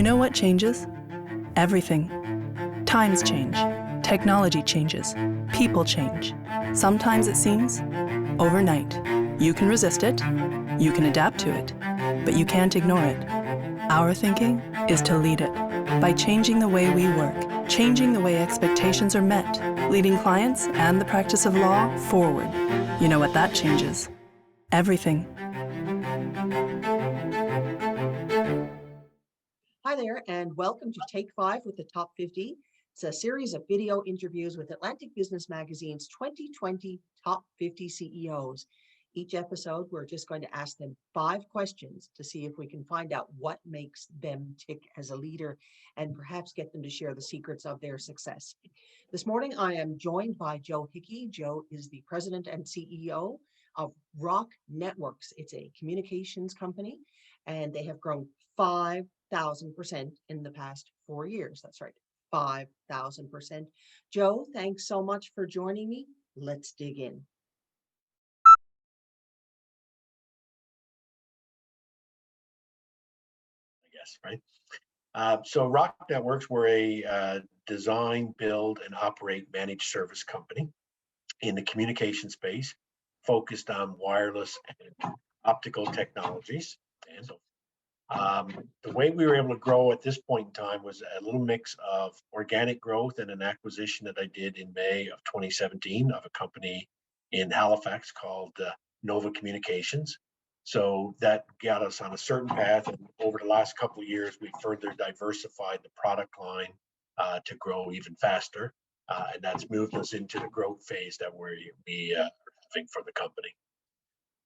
You know what changes? Everything. Times change. Technology changes. People change. Sometimes it seems overnight. You can resist it. You can adapt to it. But you can't ignore it. Our thinking is to lead it by changing the way we work, changing the way expectations are met, leading clients and the practice of law forward. You know what that changes? Everything. Hi there, and welcome to Take 5 with the Top 50. It's a series of video interviews with Atlantic Business Magazine's 2020 Top 50 CEOs. Each episode, we're just going to ask them 5 questions to see if we can find out what makes them tick as a leader and perhaps get them to share the secrets of their success. This morning, I am joined by Joe Hickey. Joe is the president and CEO of Rock Networks. It's a communications company, and they have grown 5,000% in the past 4 years. That's right, 5,000%. Joe, thanks so much for joining me. Let's dig in. Right? So Rock Networks, we're a design, build, and operate managed service company in the communication space, focused on wireless and optical technologies. And the way we were able to grow at this point in time was a little mix of organic growth and an acquisition that I did in May of 2017 of a company in Halifax called Nova Communications. So that got us on a certain path, and over the last couple of years, we further diversified the product line to grow even faster, and that's moved us into the growth phase that we're having for the company.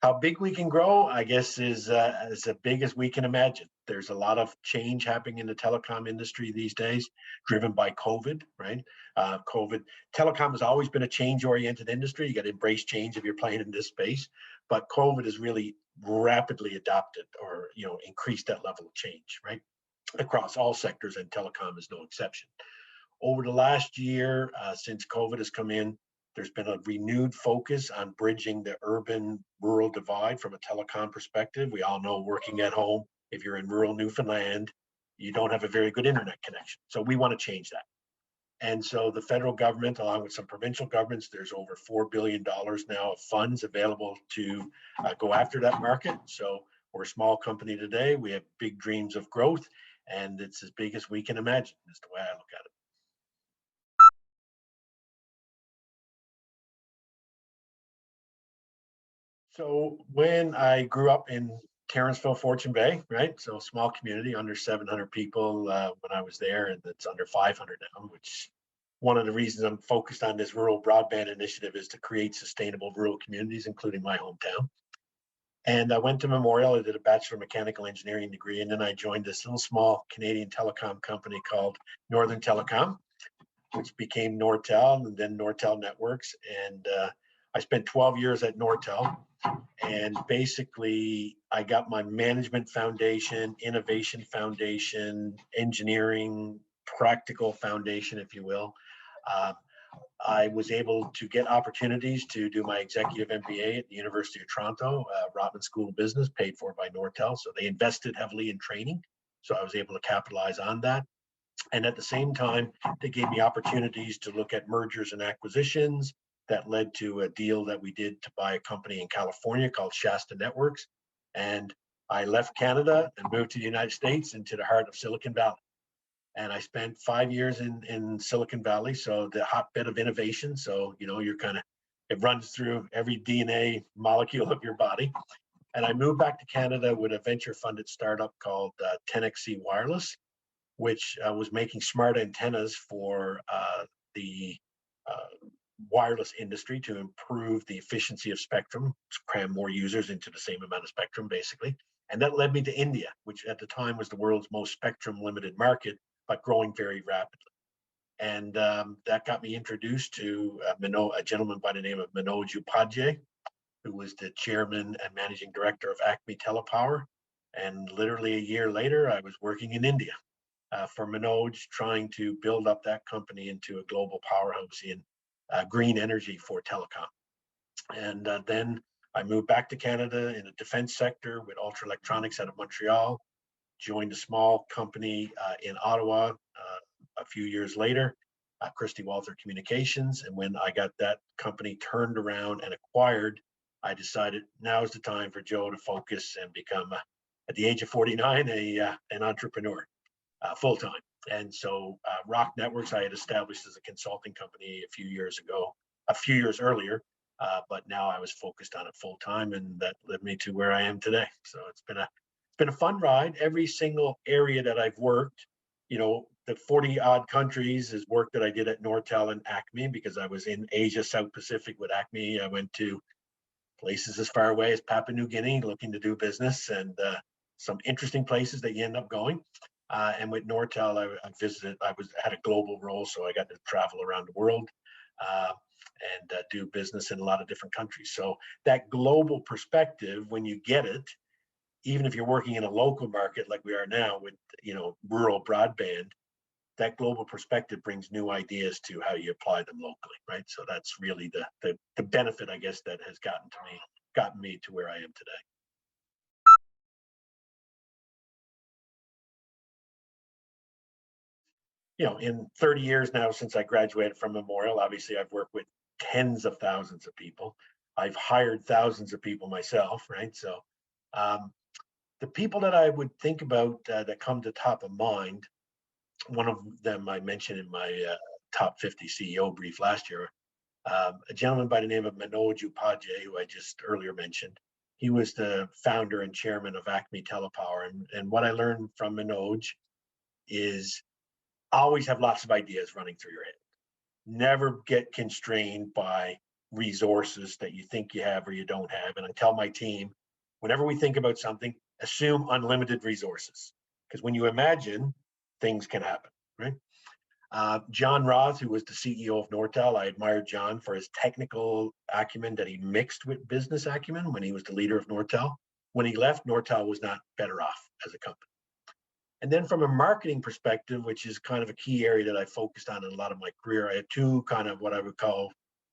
How big we can grow, I guess, is as big as we can imagine. There's a lot of change happening in the telecom industry these days, driven by COVID, right? Telecom has always been a change-oriented industry. You got to embrace change if you're playing in this space, but COVID has really rapidly adopted or increased that level of change, right? Across all sectors, and telecom is no exception. Over the last year, since COVID has come in, there's been a renewed focus on bridging the urban-rural divide from a telecom perspective. We all know, working at home, if you're in rural Newfoundland, you don't have a very good internet connection. So we want to change that. And so the federal government, along with some provincial governments, there's over $4 billion now of funds available to go after that market. So we're a small company today. We have big dreams of growth, and it's as big as we can imagine, is the way I look at it. So when I grew up in Carrinsville, Fortune Bay, right? So small community, under 700 people when I was there, and it's under 500 now, which one of the reasons I'm focused on this rural broadband initiative is to create sustainable rural communities, including my hometown. And I went to Memorial, I did a Bachelor of Mechanical Engineering degree, and then I joined this little small Canadian telecom company called Northern Telecom, which became Nortel and then Nortel Networks. And I spent 12 years at Nortel. And basically, I got my management foundation, innovation foundation, engineering, practical foundation, if you will. I was able to get opportunities to do my executive MBA at the University of Toronto, Rotman School of Business, paid for by Nortel. So they invested heavily in training. So I was able to capitalize on that. And at the same time, they gave me opportunities to look at mergers and acquisitions. That led to a deal that we did to buy a company in California called Shasta Networks. And I left Canada and moved to the United States, into the heart of Silicon Valley. And I spent 5 years in Silicon Valley, so the hotbed of innovation. So, it runs through every DNA molecule of your body. And I moved back to Canada with a venture-funded startup called 10XC Wireless, which was making smart antennas for the wireless industry to improve the efficiency of spectrum, cram more users into the same amount of spectrum, basically. And that led me to India, which at the time was the world's most spectrum limited market, but growing very rapidly. And that got me introduced to a gentleman by the name of Manoj Upadhyay, who was the chairman and managing director of Acme Telepower. And literally a year later, I was working in India for Manoj, trying to build up that company into a global powerhouse in green energy for telecom. And then I moved back to Canada in the defense sector with Ultra Electronics out of Montreal. joined a small company in Ottawa a few years later, Christie Walter Communications. And when I got that company turned around and acquired, I decided now is the time for Joe to focus and become, at the age of 49, an entrepreneur full time. And so Rock Networks I had established as a consulting company a few years earlier, but now I was focused on it full time, and that led me to where I am today. So it's been a fun ride. Every single area that I've worked, the 40 odd countries is work that I did at Nortel and Acme, because I was in Asia, South Pacific with Acme. I went to places as far away as Papua New Guinea looking to do business, and some interesting places that you end up going. And with Nortel, I visited, had a global role, so I got to travel around the world and do business in a lot of different countries. So that global perspective, when you get it, even if you're working in a local market like we are now with, rural broadband, that global perspective brings new ideas to how you apply them locally, right? So that's really the benefit, I guess, that has gotten me to where I am today. In 30 years now since I graduated from Memorial, obviously I've worked with tens of thousands of people. I've hired thousands of people myself, right? So the people that I would think about that come to top of mind, one of them I mentioned in my top 50 CEO brief last year, a gentleman by the name of Manoj Upadhyay, who I just earlier mentioned. He was the founder and chairman of Acme Telepower. And what I learned from Manoj is always have lots of ideas running through your head. Never get constrained by resources that you think you have or you don't have. And I tell my team, whenever we think about something, assume unlimited resources. Because when you imagine, things can happen, right? John Roth, who was the CEO of Nortel, I admired John for his technical acumen that he mixed with business acumen when he was the leader of Nortel. When he left, Nortel was not better off as a company. And then from a marketing perspective, which is kind of a key area that I focused on in a lot of my career, I had two kind of what I would call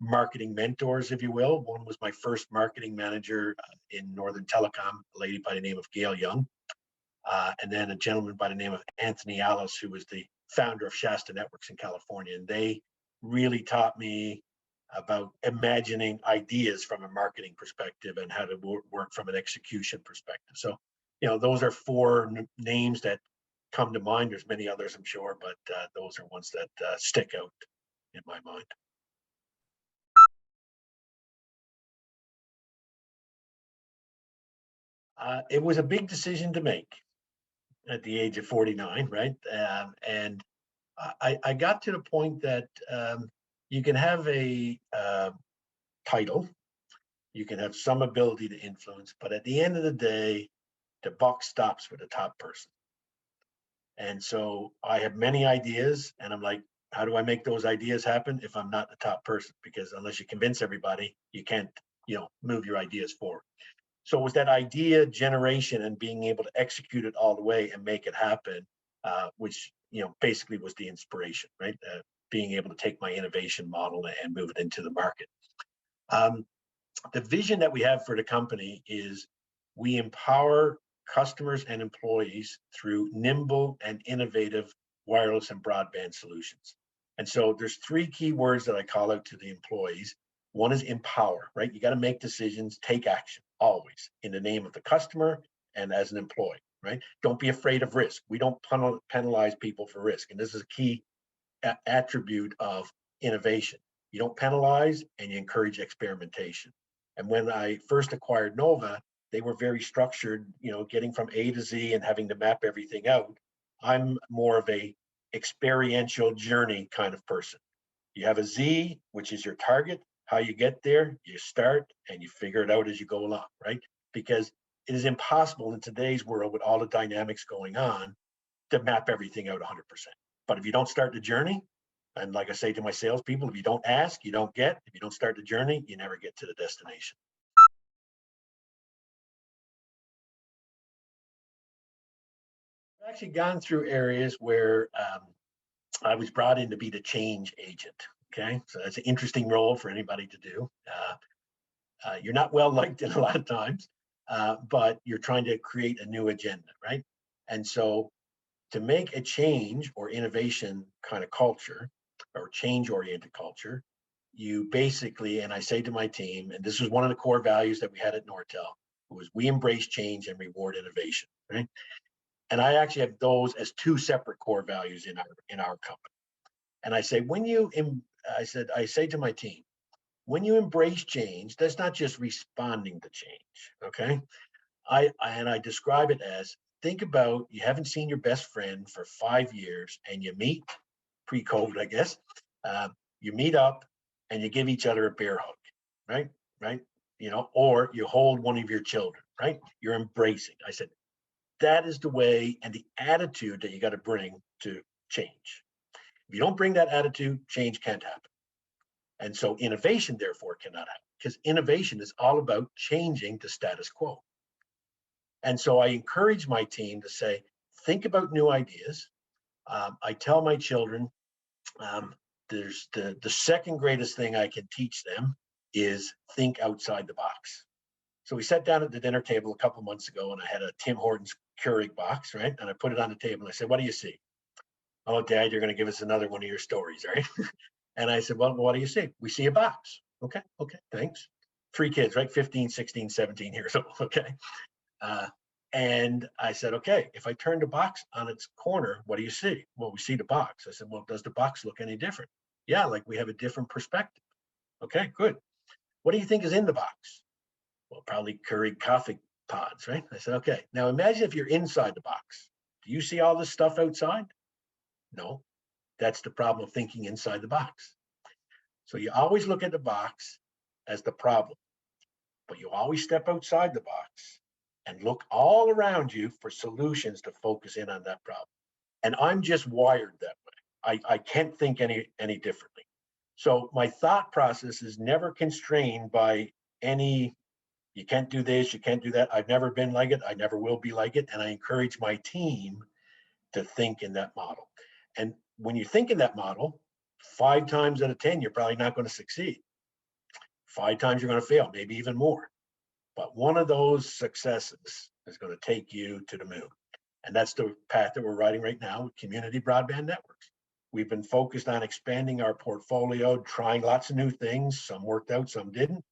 marketing mentors, if you will. One was my first marketing manager in Northern Telecom, a lady by the name of Gail Young. And then a gentleman by the name of Anthony Alice, who was the founder of Shasta Networks in California. And they really taught me about imagining ideas from a marketing perspective and how to work from an execution perspective. So, those are four names that come to mind. There's many others, I'm sure, but those are ones that stick out in my mind. It was a big decision to make at the age of 49, right? And I got to the point that you can have a title, you can have some ability to influence, but at the end of the day, the buck stops with the top person. And so I have many ideas, and I'm like, how do I make those ideas happen if I'm not the top person? Because unless you convince everybody, you can't, move your ideas forward. So it was that idea generation and being able to execute it all the way and make it happen, which, basically was the inspiration, right? Being able to take my innovation model and move it into the market. The vision that we have for the company is we empower customers and employees through nimble and innovative wireless and broadband solutions. And so there's three key words that I call out to the employees. One is empower, right? You got to make decisions, take action always in the name of the customer and as an employee, right? Don't be afraid of risk. We don't penalize people for risk. And this is a key attribute of innovation. You don't penalize and you encourage experimentation. And when I first acquired Nova, they were very structured, getting from A to Z and having to map everything out. I'm more of a experiential journey kind of person. You have a Z, which is your target. How you get there, you start and you figure it out as you go along, right? Because it is impossible in today's world with all the dynamics going on to map everything out 100%. But if you don't start the journey, and like I say to my salespeople, if you don't ask, you don't get. If you don't start the journey, you never get to the destination. I've actually gone through areas where I was brought in to be the change agent. Okay, so that's an interesting role for anybody to do. You're not well liked in a lot of times, but you're trying to create a new agenda, right? And so to make a change or innovation kind of culture or change oriented culture, you basically, and I say to my team, and this was one of the core values that we had at Nortel, was we embrace change and reward innovation, right? And I actually have those as two separate core values in our company. And I say, I say to my team, when you embrace change, that's not just responding to change, okay? I describe it as, think about, you haven't seen your best friend for 5 years and you meet pre-COVID, I guess. You meet up and you give each other a bear hug, right? Right? Or you hold one of your children, right? You're embracing. I said, that is the way and the attitude that you got to bring to change. If you don't bring that attitude, change can't happen. And so innovation, therefore, cannot happen, because innovation is all about changing the status quo. And so I encourage my team to say, think about new ideas. I tell my children, there's the second greatest thing I can teach them is think outside the box. So we sat down at the dinner table a couple months ago, and I had a Tim Hortons Keurig box, right? And I put it on the table, and I said, what do you see? Oh, Dad, you're going to give us another one of your stories, right? And I said, well, what do you see? We see a box. Okay, thanks. 3 kids, right? 15, 16, 17 years old, okay? And I said, okay, if I turn the box on its corner, what do you see? Well, we see the box. I said, well, does the box look any different? Yeah, like we have a different perspective. Okay, good. What do you think is in the box? Well, probably Keurig coffee pods, right? I said, okay, now imagine if you're inside the box. Do you see all this stuff outside? No, that's the problem of thinking inside the box. So you always look at the box as the problem, but you always step outside the box and look all around you for solutions to focus in on that problem. And I'm just wired that way. I can't think any differently. So my thought process is never constrained by any, you can't do this, you can't do that. I've never been like it. I never will be like it. And I encourage my team to think in that model. And when you think in that model, 5 times out of 10, you're probably not going to succeed. 5 times you're going to fail, maybe even more. But one of those successes is going to take you to the moon. And that's the path that we're riding right now with community broadband networks. We've been focused on expanding our portfolio, trying lots of new things. Some worked out, some didn't.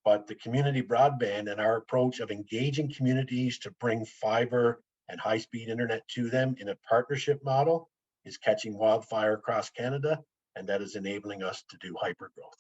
But the community broadband and our approach of engaging communities to bring fiber and high-speed internet to them in a partnership model is catching wildfire across Canada, and that is enabling us to do hyper growth.